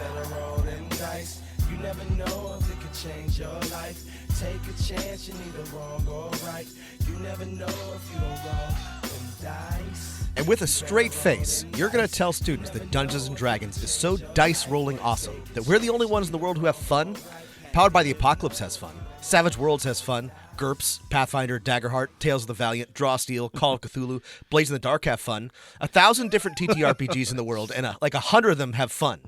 better roll them dice. You never know if it could change your life. Take a chance, you're neither wrong or right. You never know if you don't roll them dice. And with a straight face, you're going to tell students that Dungeons & Dragons is so dice-rolling awesome that we're the only ones in the world who have fun? Powered by the Apocalypse has fun. Savage Worlds has fun. GURPS, Pathfinder, Daggerheart, Tales of the Valiant, Draw Steel, Call of Cthulhu, Blades in the Dark have fun. 1,000 different TTRPGs in the world, and like 100 of them have fun.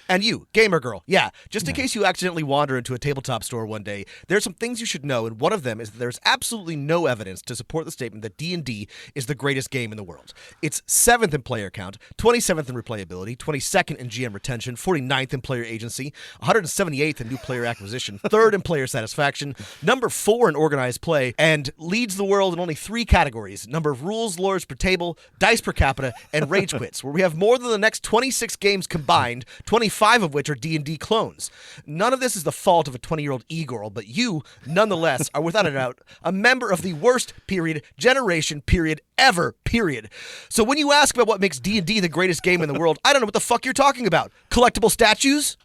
And you, gamer girl, just in case you accidentally wander into a tabletop store one day, there's some things you should know, and one of them is that there's absolutely no evidence to support the statement that D&D is the greatest game in the world. It's 7th in player count, 27th in replayability, 22nd in GM retention, 49th in player agency, 178th in new player acquisition, 3rd in player satisfaction, number 4 in organized play, and leads the world in only 3 categories: number of rules lords per table, dice per capita, and rage quits, where we have more than the next 26 games combined, 25 of which are D&D clones. None of this is the fault of a 20-year-old e-girl, but you, nonetheless, are without a doubt a member of the worst generation ever. So when you ask about what makes D&D the greatest game in the world, I don't know what the fuck you're talking about. Collectible statues?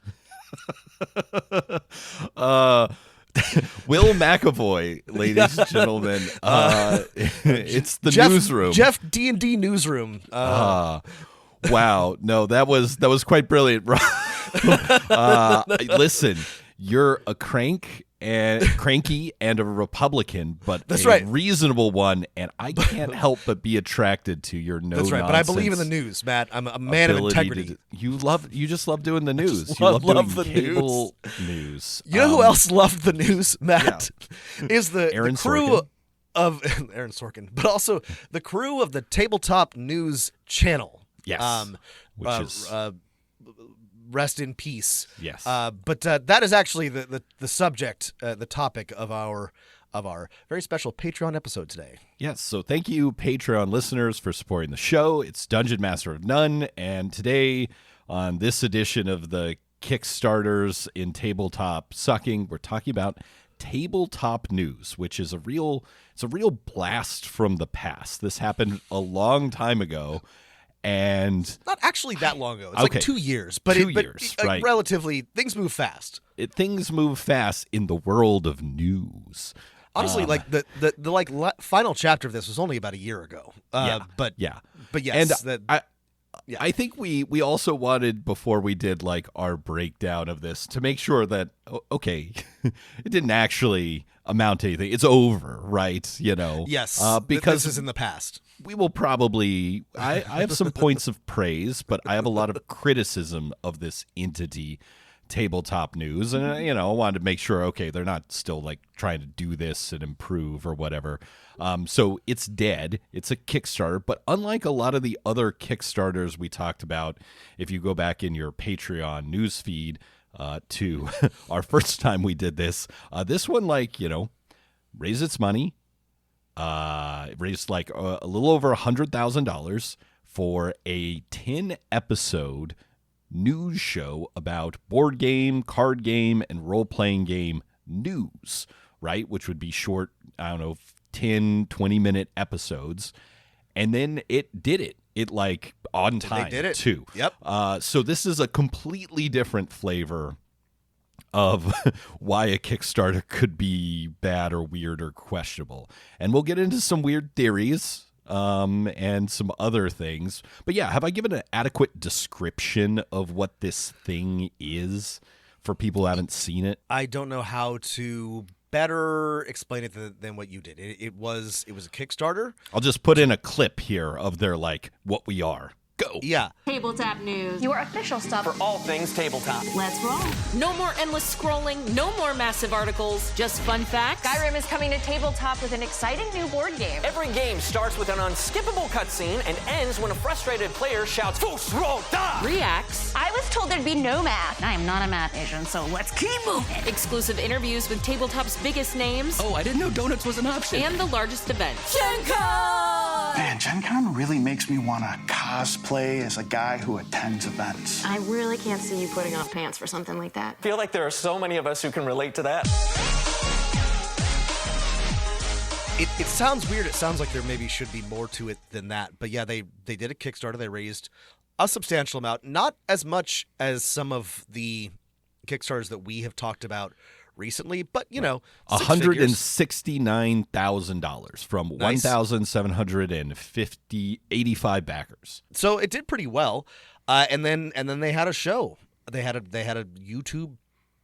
Will McAvoy, ladies and gentlemen. It's the Newsroom. Jeff D&D Newsroom. Wow. No, that was quite brilliant, bro. Listen, you're a cranky and a Republican, but that's a right. reasonable one, and I can't help but be attracted to your That's right, but I believe in the news, Matt. I'm a man of integrity. You just love doing the news. You love doing the cable news. You know who else loved the news, Matt? Yeah. Is the crew of Aaron Sorkin, but also the crew of the Tabletop News channel. Yes, which is rest in peace. Yes, but that is actually the subject, the topic of our very special Patreon episode today. Yes, so thank you, Patreon listeners, for supporting the show. It's Dungeon Master of None, and today on this edition of the Kickstarters in Tabletop Sucking, we're talking about tabletop news, which is a real blast from the past. This happened a long time ago. And not actually that long ago. It's like 2 years, but right. Relatively, things move fast. Things move fast in the world of news. Honestly, like the final chapter of this was only about a year ago. But yes, and I think we also wanted, before we did like our breakdown of this, to make sure that it didn't actually amount to anything. It's over, right? Yes, because this is in the past. We will probably. I have some points of praise, but I have a lot of criticism of this entity, Tabletop News, and I wanted to make sure they're not still like trying to do this and improve or whatever. So it's dead. It's a Kickstarter, but unlike a lot of the other Kickstarters we talked about, if you go back in your Patreon news feed to our first time we did this, this one raised its money. Raised like a little over $100,000 for a 10-episode news show about board game, card game, and role-playing game news, right? Which would be short, 10, 20-minute episodes. And then it did it. It on time, they did it too. Yep. So this is a completely different flavor of why a Kickstarter could be bad or weird or questionable. And we'll get into some weird theories and some other things. But yeah, have I given an adequate description of what this thing is for people who haven't seen it? I don't know how to better explain it than what you did. It was a Kickstarter. I'll just put in a clip here of their what we are. Go. Yeah. Tabletop News. Your official stop for all things tabletop. Let's roll. No more endless scrolling, no more massive articles, just fun facts. Skyrim is coming to tabletop with an exciting new board game. Every game starts with an unskippable cutscene and ends when a frustrated player shouts, "Fus roll da!" Reacts. I was told there'd be no math. I am not a math Asian, so let's keep moving. Exclusive interviews with tabletop's biggest names. Oh, I didn't know donuts was an option. And the largest events. GenCon! Man, GenCon really makes me want to cosplay as a guy who attends events. I really can't see you putting on pants for something like that. I feel like there are so many of us who can relate to that. It sounds weird. It sounds like there maybe should be more to it than that. But yeah, they did a Kickstarter. They raised A substantial amount. Not as much as some of the Kickstarters that we have talked about recently, but, you know, $169,000 from Nice. 1,785 backers. So it did pretty well. And then they had a show. They had a YouTube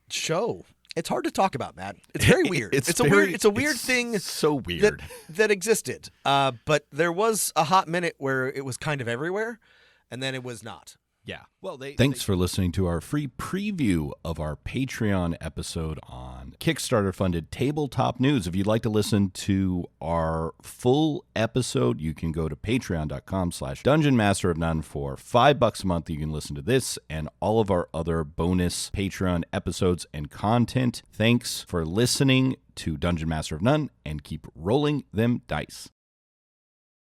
show. It's hard to talk about, Matt. It's very weird. It's a weird thing. So weird that existed. But there was a hot minute where it was kind of everywhere, and then it was not. Yeah. Well, thanks for listening to our free preview of our Patreon episode on Kickstarter-funded tabletop news. If you'd like to listen to our full episode, you can go to patreon.com/dungeonmasterofnone for $5 a month. You can listen to this and all of our other bonus Patreon episodes and content. Thanks for listening to Dungeon Master of None, and keep rolling them dice.